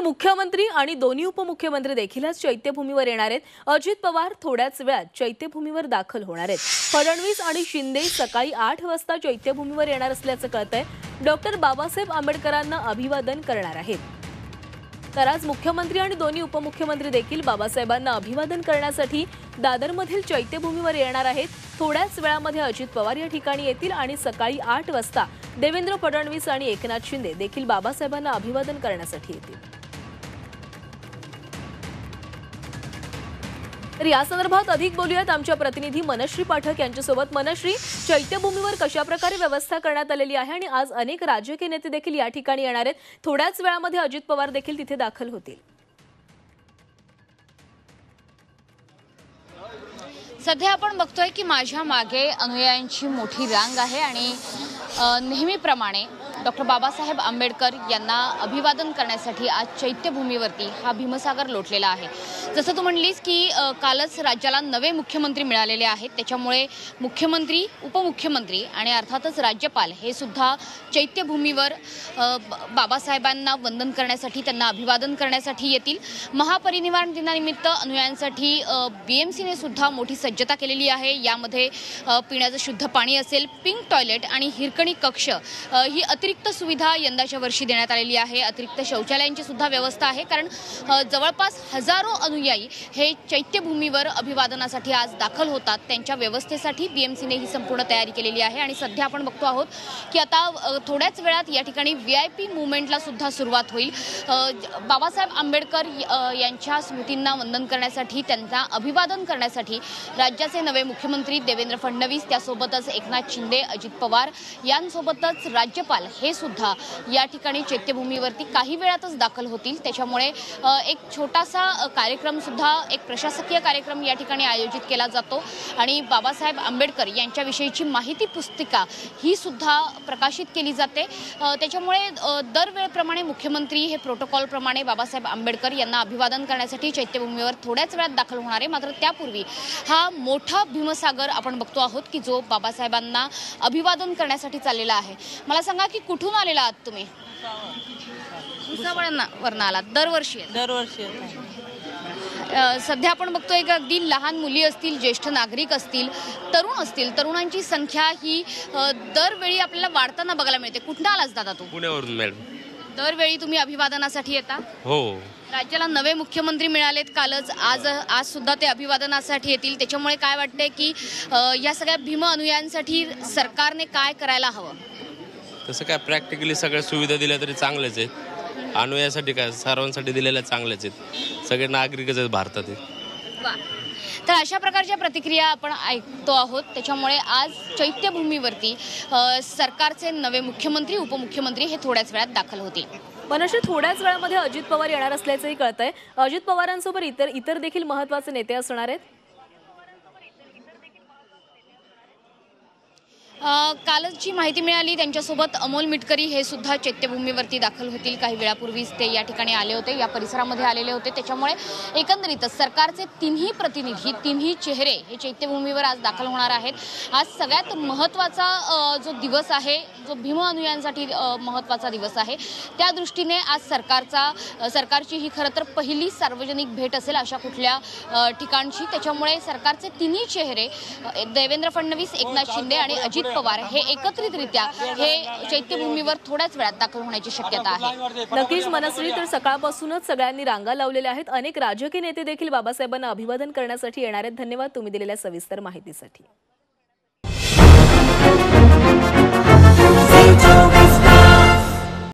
मुख्यमंत्री आणि दोन्ही उपमुख्यमंत्री देखील आज चैत्यभूमीवर येणार आहेत। अजित पवार थोड्याच वेळात चैत्यभूमीवर दाखल होणार आहेत। फडणवीस आणि शिंदे सकाळी 8 वाजता चैत्यभूमीवर येणार असल्याचं कळतंय। डॉक्टर बाबासाहेब आंबेडकरांना अभिवादन करणार आहेत। तर आज मुख्यमंत्री आणि दोन्ही उपमुख्यमंत्री देखील बाबासाहेबांना अभिवादन करण्यासाठी दादरमधील चैत्यभूमीवर येणार आहेत। थोड्याच वेळामध्ये अजित पवार या ठिकाणी येतील आणि सकाळी 8 वाजता देवेंद्र फडणवीस आणि एकनाथ शिंदे देखील बाबासाहेबांना अभिवादन करण्यासाठी येतील। तर या संदर्भात अधिक बोलूयात आमच्या प्रतिनिधी मनश्री पाठक यांच्यासोबत। मनश्री, चैत्यभूमीवर कशा प्रकारे व्यवस्था करण्यात आलेली आहे आणि आज अनेक राजकीय नेते देखील या ठिकाणी येणार आहेत। थोड्याच वेळामध्ये अजित पवार देखील तिथे दाखल होतील। सध्या आपण बघतोय की माझ्या मागे अनुयायांची मोठी रांग आहे आणि नेहमीप्रमाणे डॉक्टर बाबासाहेब आंबेडकर यांना अभिवादन करण्यासाठी आज चैत्यभूमीवरती हा भीमसागर लोटलेला आहे। जसं तू म्हणलीस की कालच राज्याला नवे मुख्यमंत्री मिळालेले आहेत, त्याच्यामुळे मुख्यमंत्री, उपमुख्यमंत्री आणि अर्थातच राज्यपाल हे सुद्धा चैत्यभूमीवर बाबासाहेबांना वंदन करण्यासाठी, त्यांना अभिवादन करण्यासाठी येतील। महापरिनिर्वाण दिनानिमित्त अनुयायांसाठी BMCने सुद्धा मोठी सज्जता केलेली आहे। यामध्ये पिण्याचं शुद्ध पाणी असेल, पिंक टॉयलेट आणि हिरकणी कक्ष ही अतिरिक्त सुविधा यंदाच्या वर्षी देण्यात आलेली आहे। अतिरिक्त शौचालयांची सुद्धा व्यवस्था आहे, कारण जवळपास हजारो अनुयायी हे चैत्यभूमीवर अभिवादनासाठी आज दाखल होतात। त्यांच्या व्यवस्थेसाठी BMCने ही संपूर्ण तयारी केलेली आहे आणि सध्या आपण बघतो आहोत की आता थोड्याच वेळात या ठिकाणी VIP मूव्हमेंटला सुद्धा सुरुवात होईल। बाबासाहेब आंबेडकर यांच्या स्मृतींना वंदन करण्यासाठी, त्यांना अभिवादन करण्यासाठी राज्याचे नवे मुख्यमंत्री देवेंद्र फडणवीस, त्यासोबतच एकनाथ शिंदे, अजित पवार यांसोबतच राज्यपाल हे सुद्धा या ठिकाणी चैत्यभूमीवरती काही वेळातच दाखल होतील। त्याच्यामुळे एक छोटासा कार्यक्रम सुद्धा, एक प्रशासकीय कार्यक्रम या ठिकाणी आयोजित केला जातो आणि बाबासाहेब आंबेडकर यांच्याविषयीची माहिती पुस्तिका ही सुद्धा प्रकाशित केली जाते। त्याच्यामुळे दरवेळेप्रमाणे मुख्यमंत्री हे प्रोटोकॉलप्रमाणे बाबासाहेब आंबेडकर यांना अभिवादन करण्यासाठी चैत्यभूमीवर थोड्याच वेळात दाखल होणार आहे। मात्र त्यापूर्वी हा मोठा भीमसागर आपण बघतो आहोत की जो बाबासाहेबांना अभिवादन करण्यासाठी चाललेला आहे। मला सांगा की कुठून आलेला आहात तुम्ही? भुसावळवरून आलात? दरवर्षी सध्या आपण बघतोय की अगदी लहान मुली असतील, ज्येष्ठ नागरिक असतील, तरुण असतील, तरुणांची संख्या ही दरवेळी आपल्याला वाढताना बघायला मिळते। कुठून आलास दादा तू? पुण्यावरून मॅडम। दरवेळी तुम्ही अभिवादनासाठी येता? हो। राज्याला नवे मुख्यमंत्री मिळालेत कालच, आज सुद्धा ते अभिवादनासाठी येतील। त्याच्यामुळे काय वाटतंय की या सगळ्या भीम अनुयायांसाठी सरकारने काय करायला हवं? तसं काय प्रॅक्टिकली सगळ्या सुविधा दिल्या तरी चांगलेच आहेत। अनुयायासाठी काय, सर्वांसाठी दिलेल्या चांगल्याच आहेत। सगळे नागरिकच आहेत भारतात। तर अशा प्रकारच्या प्रतिक्रिया आपण ऐकतो आहोत। त्याच्यामुळे आज चैत्यभूमीवरती सरकारचे नवे मुख्यमंत्री, उपमुख्यमंत्री हे थोड्याच वेळात दाखल होतील। मनश्री, थोड्याच वेळामध्ये अजित पवार येणार असल्याचंही कळतंय। अजित पवारांसोबत इतर देखील महत्त्वाचे नेते असणार आहेत। कालच जी माहिती मिळाली त्यांच्यासोबत अमोल मिटकरी हे सुद्धा चैत्यभूमीवरती दाखल होतील। काही वेळापूर्वीच ते या ठिकाणी आले होते, या परिसरामध्ये आलेले होते। त्याच्यामुळे एकंदरीतच सरकारचे तिन्ही प्रतिनिधी, तिन्ही चेहरे हे चैत्यभूमीवर आज दाखल होणार आहेत। आज सगळ्यात महत्त्वाचा जो दिवस आहे, जो भीम अनुयायांसाठी महत्त्वाचा दिवस आहे, त्या दृष्टीने आज सरकारची ही खरं तर पहिली सार्वजनिक भेट असेल अशा कुठल्या ठिकाणची। त्याच्यामुळे सरकारचे तिन्ही चेहरे देवेंद्र फडणवीस, एकनाथ शिंदे आणि अजित पवार हे एकत्रितरित्या हे चैत्यभूमीवर थोड्याच वेळात दाखल होण्याची शक्यता आहे। नक्कीच मनश्री, तर सकाळपासूनच सगळ्यांनी रांगा लावलेल्या आहेत। अनेक राजकीय नेते देखील बाबासाहेबांना अभिवादन करण्यासाठी येणार आहेत। धन्यवाद तुम्ही दिलेल्या सविस्तर माहितीसाठी।